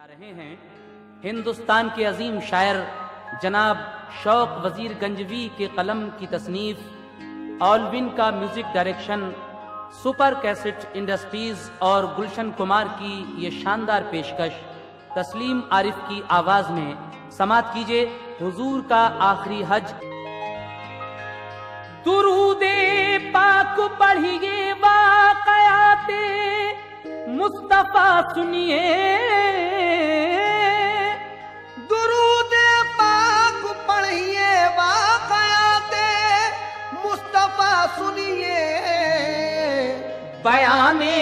जा रहे हैं हिंदुस्तान के अजीम शायर जनाब शौक वजीर गंजवी के कलम की तसनीफ, ऑलविन का music direction, super cassette industries और गुलशन कुमार की ये शानदार पेशकश तस्लीम आरिफ की आवाज में समात कीजिए हुजूर का आखिरी हज। दुरूदे पाक पढ़िए वाक़याते मुस्तफा सुनिए, दुरूदे पाक पढ़िए वाक़याते मुस्तफा सुनिए, बयाने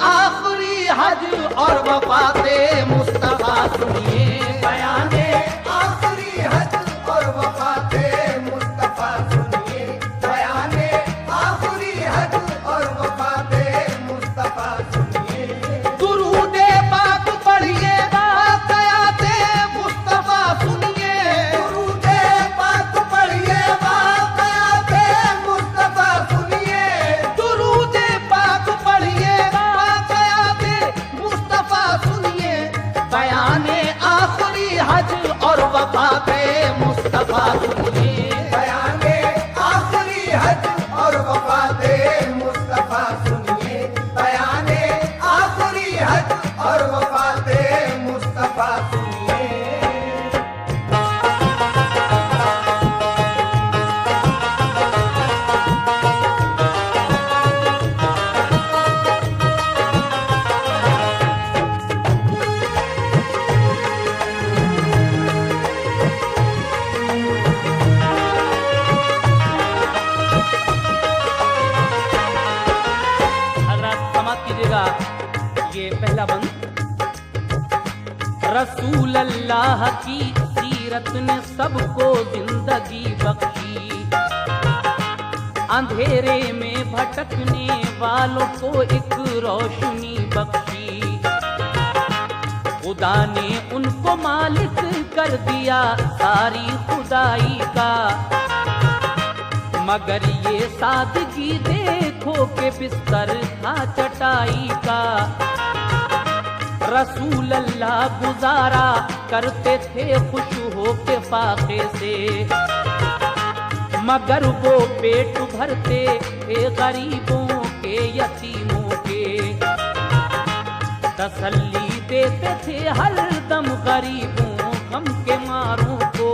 आखिरी हज और वफाते मुस्तफा सुनिए, बयाने आखिरी हज और वफाते मुस्तफा सुनिए, बयाने आखिरी हज और वफाते मुस्तफा सुनिए, दुरूदे पाक पढ़िए वाक़याते मुस्तफा सुनिए, दुरूदे पाक पढ़िए वाक़याते मुस्तफा सुनिए, दुरूदे पाक पढ़िए वाक़याते मुस्तफा सुनिए, बयाने आखिरी हज और वफाते मुस्तफा सुनिए, बयाने आखिरी हज और वफाते मुस्तफा सुनिए, बयाने आखिरी हज और वफाते मुस्तफा सुनिए। कीजिएगा ये पहला बंद। रसूल अल्लाह की सीरत ने सबको जिंदगी बख्शी, अंधेरे में भटकने वालों को एक रोशनी बख्शी, खुदा ने उनको मालिक कर दिया सारी खुदाई का, मगर ये सादगी देखो के बिस्तर था चटाई का। रसूल अल्लाह गुजारा करते थे खुश हो के फाके से, मगर वो पेट भरते थे गरीबों के यतीमों के, तसल्ली देते थे हर दम गरीबों गम के मारों को,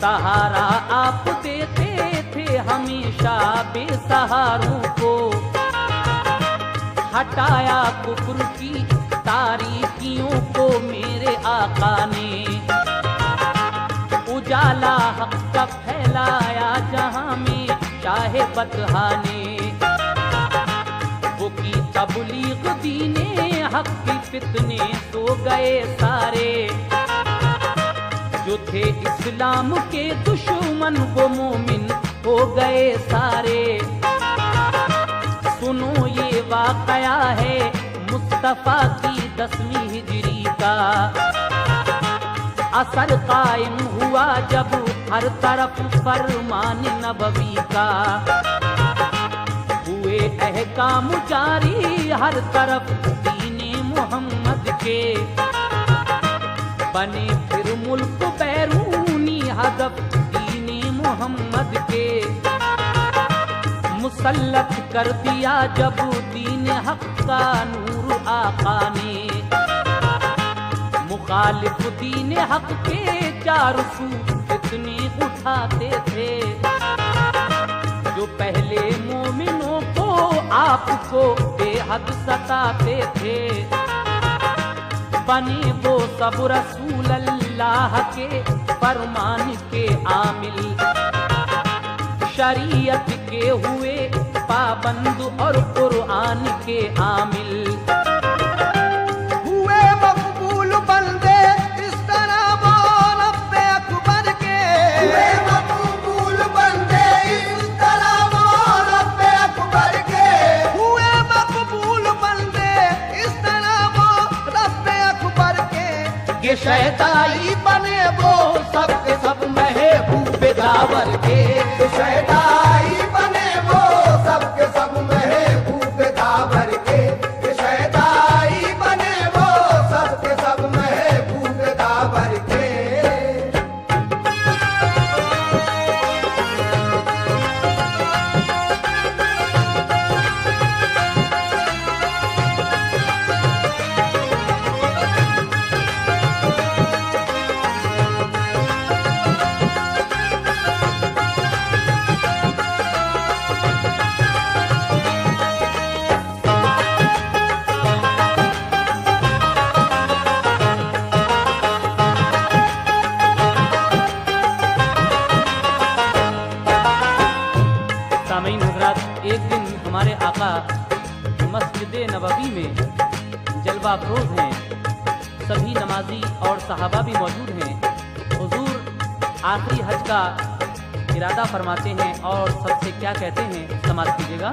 सहारा आप देते थे हमेशा बेसहारों को, हटाया कुफ्र की तारीकियों को मेरे आका ने, उजाला हक का फैलाया जहां में शाहे बतहा ने, वो की तबलीग दीने हक की फितने सो गए सारे, जो थे इस्लाम के दुश्मन वो मोमिन हो गए सारे। सुनो ये वाकया है मुस्तफा की 10वीं हिजरी का, असर कायम हुआ जब हर तरफ फरमान नबवी का, हुए अहकाम जारी हर तरफ दीने मोहम्मद के, बने फिर मुल्क बैरूनी हदफ दीने मोहम्मद के, मुसल्लत कर दिया जब दीन हक का नूर आका ने, मुखालिफ दीन हक के चारों सू कितने उठाते थे, जो पहले मोमिनों को आपको बेहद सताते थे, बने वो सब रसूल अल्लाह के फरमान के आमिल, शरीयत के हुए पाबंद और कुरान के आमिल, हुए मकबूल बंदे इस तरह वो रब्बे अकबर के, हुए मकबूल बंदे इस तरह वो रब्बे अकबर के, हुए मकबूल बंदे इस तरह वो रब्बे अकबर के, ये शहदाई बने वो सब के सब महबूब दावर के, शहदाई बने वो सबके सब महबूब दावर के, शहदाई बने वो सब नबवी में जलवा अफरोज हैं, सभी नमाजी और सहाबा भी मौजूद हैं। हुजूर आखिरी हज का इरादा फरमाते हैं और सबसे क्या कहते हैं, समाप्त कीजिएगा।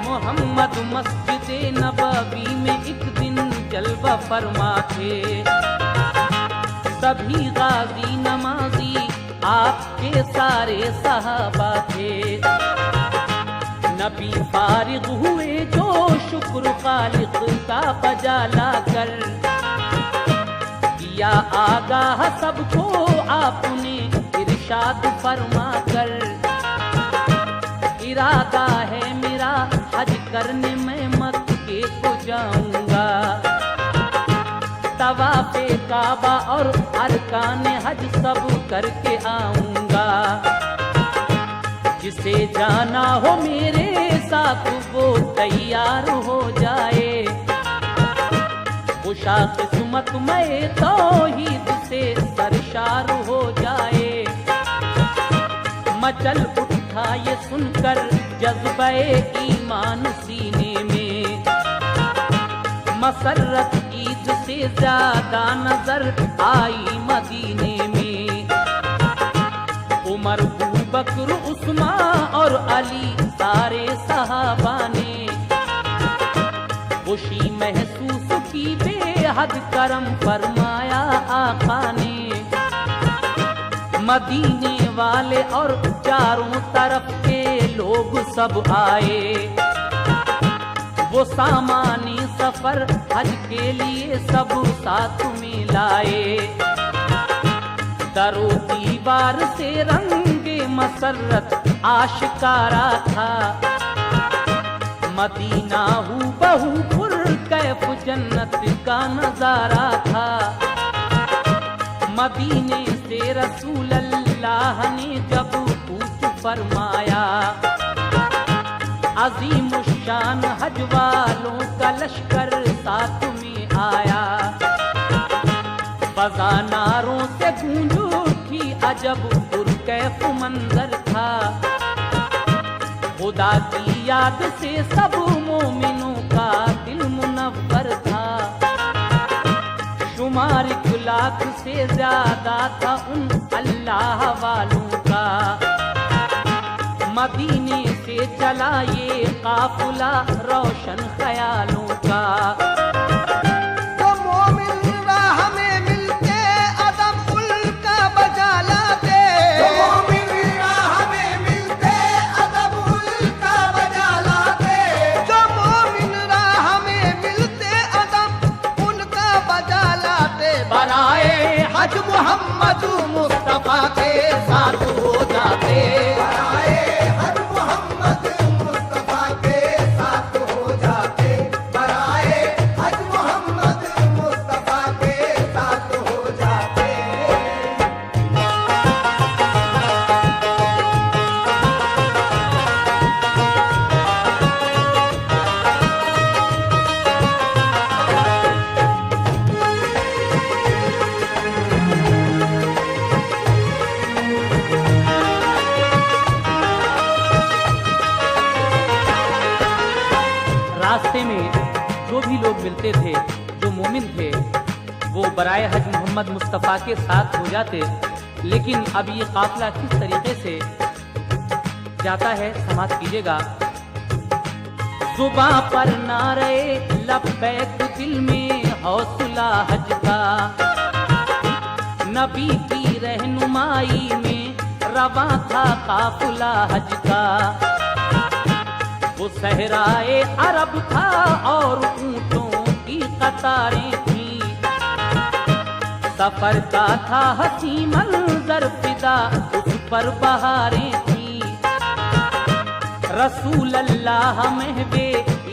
मोहम्मद मस्जिद नबवी में एक दिन जलवा फरमा थे, सभी गाजी नमाजी आपके सारे सहाबा थे। नबी फारिग हुए जो शुक्र खालिक का बजा लाकर, किया आगाह सबको आपने इरशाद फरमा कर। इरादा है मेरा हज करने में मक्के को जाऊंगा, तवाफ़े काबा और अरकान हज सब करके आऊंगा। जिसे जाना हो मेरे साथ वो तैयार हो जाए, खुशा किस्मत में तौहीद से सरशार हो जाए। मचल उठा ये सुनकर जज्बे ईमान सीने में, मसरत ईद से ज्यादा नजर आई मदीने में। उमर बकर उस्मान और अली सारे सहाबा ने खुशी महसूस की, बेहद करम फरमाया आका ने। मदीने वाले और चारों तरफ के लोग सब आए, वो सामानी सफर हज के लिए सब साथ में लाए। दरो दीवार से रंगे मसरत आशिकारा था, मदीना हू बहू पुर कैफ जन्नत का नजारा था। मदीने से रसूल अल्लाह ने जब पूछ फरमाया, अजीम शान हज वालों का लश्कर साथ में आया। फज़ा नारों से गूंज उठी, अजब पुरकैफ मंजर था। खुदा की याद से सब मोमिनों का दिल मुनव्वर था। शुमार 1 लाख से ज्यादा था उन अल्लाह वालों का। मदीने से चला ये काफिला रोशन ख्यालों का। तो मोमिन राह में मिलते अदब उल्का बजा लाते, तो मोमिन राह में मिलते अदब उल्का बजा लाते। जो मोमिन राह में मिलते अदब उनका बजा लाते। बनाए हज मोहम्मद मुस्तफा के साथ हो जाते। रास्ते में जो भी लोग मिलते थे, जो मोमिन थे, वो बराए हज मोहम्मद मुस्तफ़ा के साथ हो जाते। लेकिन अब ये काफिला किस तरीके से जाता है, समाप्त कीजिएगा। जुबां पर नारे लब्बैक, दिल में हौसला हज का। नबी की रहनुमाई में रवां था काफिला हज का। वो सहराए अरब था और ऊंटों की कतारें थी। सफर का था हसी मंजर, फिदा उस पर बहारें थी। रसूल अल्लाह महबे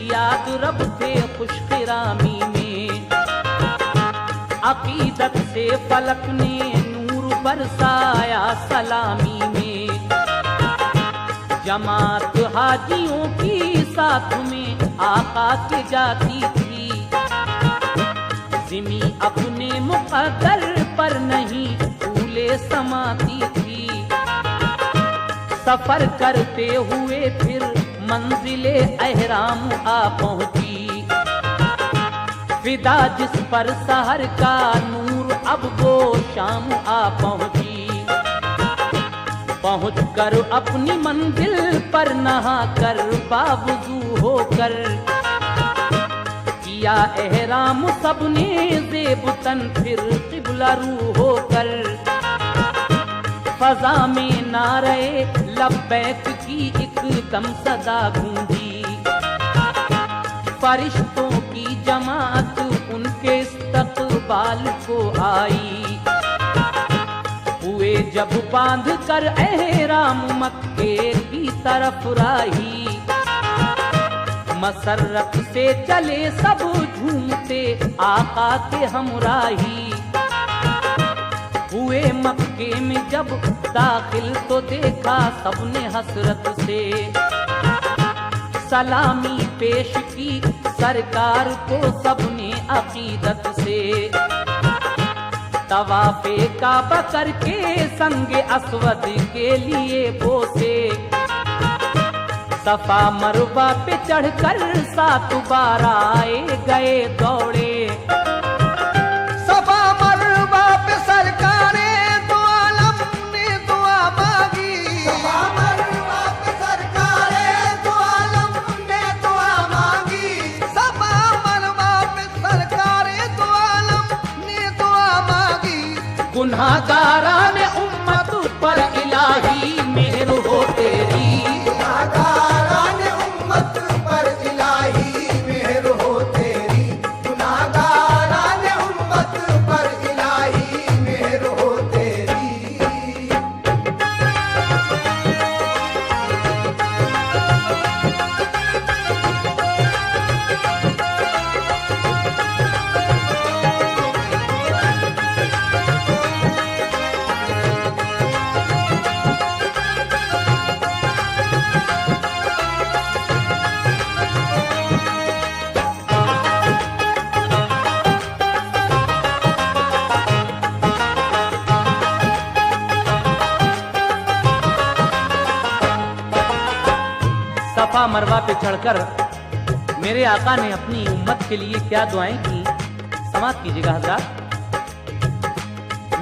याद रब थे खुशकिरामी में। अकीदत से फलक ने नूर बरसाया सलामी में। जमात हाजियों की साथ में आका के जाती थी। जिमी अपने मुक़द्दर पर नहीं फूले समाती थी। सफर करते हुए फिर मंजिले अहराम आ पहुंची। फिदा जिस पर सहर का नूर अब वो शाम आ पहुंची। पहुंच कर अपनी मंजिल पर नहा कर बावजू होकर किया एहराम सबने ज़ेबतन फिर क़िबला रू होकर। फ़ज़ा में नारे लब्बैक की एकदम सदा गूंजी। फरिश्तों की जमात उनके इस्तक़बाल को आई। हुए जब बांध कर एहराम मक्के की तरफ राही। मसरत से चले सब झूमते आका के हमराही। हुए मक्के में जब दाखिल तो देखा सबने हसरत से। सलामी पेश की सरकार को सबने अकीदत से। तवाफ़े काबा करके संगे अस्वद के लिए बोसे। सफा मरवा पे चढ़कर 7 बार आए गए दौड़े। सफा मरवा पे सरकारे दो आलम ने दुआ मांगी। सफा मरवा पे सरकारे दो आलम ने दुआ मांगी। सफा मरवा पे सरकारे दो आलम ने दुआ मांगी। गुनाहगारान उम्मत पर इलाही मेहर हो तेरी। गुनाहगारान उम्मत पर इलाही मेहर हो तेरी। गुनाहगारान उम्मत पर इलाही मेहर हो तेरी। सफा मरवा पे चढ़कर मेरे आका ने अपनी उम्मत के लिए क्या दुआएं की, समाप्त कीजिएगा हज़रात।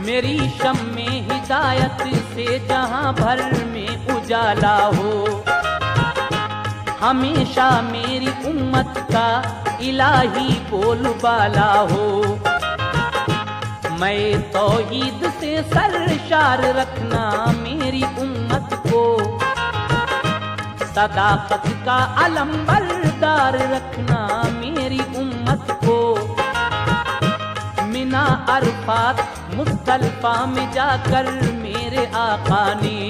मेरी शम्मे हिदायत से जहां भर में उजाला हो। हमेशा मेरी उम्मत का इलाही बोलबाला हो। मैं तौहीद से सरशार रखना मेरी उम्मत को। सदाकत का अलम बरदार रखना मेरी उम्मत को। मिना अरफात मुज़दलिफ़ा में जाकर मेरे आका ने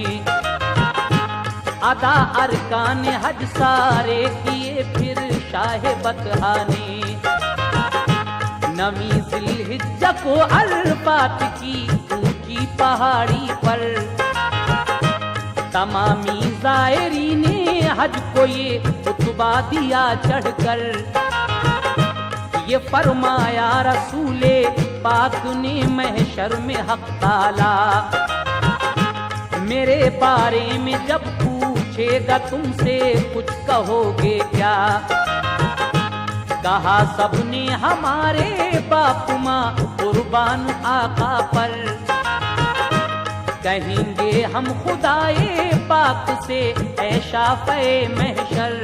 अदा अरकान हज सारे किए फिर शाह बतहा ने। नवी ज़िलहिज्जा को अरफात की ऊंची पहाड़ी पर तमामी ज़ायरी ने हज को ये खुतबा दिया चढ़कर। ये फरमाया रसूले पाक ने महशर में हक ताला। मेरे बारे में जब पूछेगा तुमसे कुछ कहोगे क्या। कहा सबने हमारे बाप माँ कुर्बान आका पर। कहेंगे हम खुदाए पाक से ऐ शाफ़े महशर।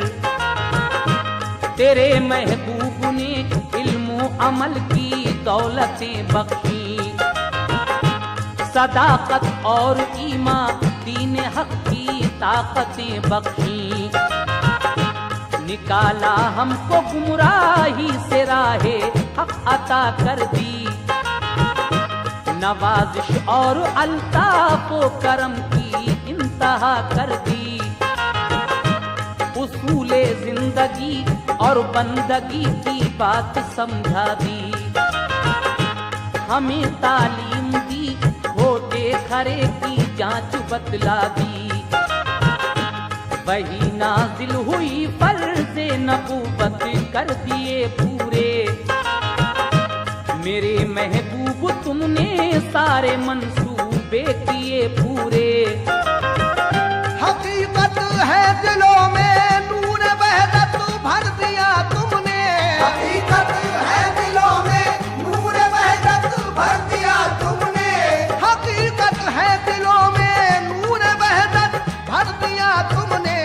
तेरे महबूब ने इल्म अमल की दौलतें बख्शी। सदाकत और ईमान दीन हक की ताकतें बख्शी। निकाला हमको गुमराही से राहे हक अता कर दी। नवाजिश और अल्ताफ व करम की इंतहा कर दी। उसूले जिंदगी और बंदगी की बात समझा दी। हमें तालीम दी होते खरे की जांच बतला दी। वही नाजिल हुई फर्ज़े नबूवत कर दिए पूरे। मेरे महबूब तुमने सारे मंसूबे किए पूरे। हकीकत है दिलों में नूर भर दिया तुमने। हकीकत है दिलों में नूर वहदत भर दिया तुमने। हकीकत है दिलों में नूर वहदत भर दिया तुमने।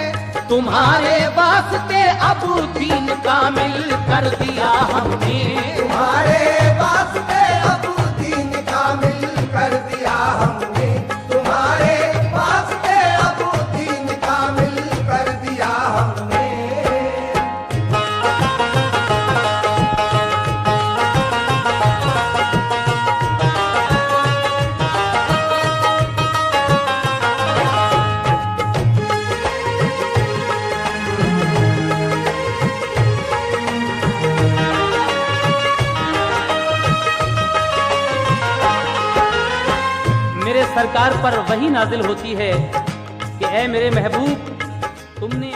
तुम्हारे वास्ते अबू दीन कामिल कर दिया हमने। तुम्हारे वास्ते अबू दीन कामिल कर दिया हमने। तुम्हारे वास्ते अबू दीन कामिल कर दिया हमने। मेरे सरकार पर वही नाजिल होती है कि ऐ मेरे महबूब, तुमने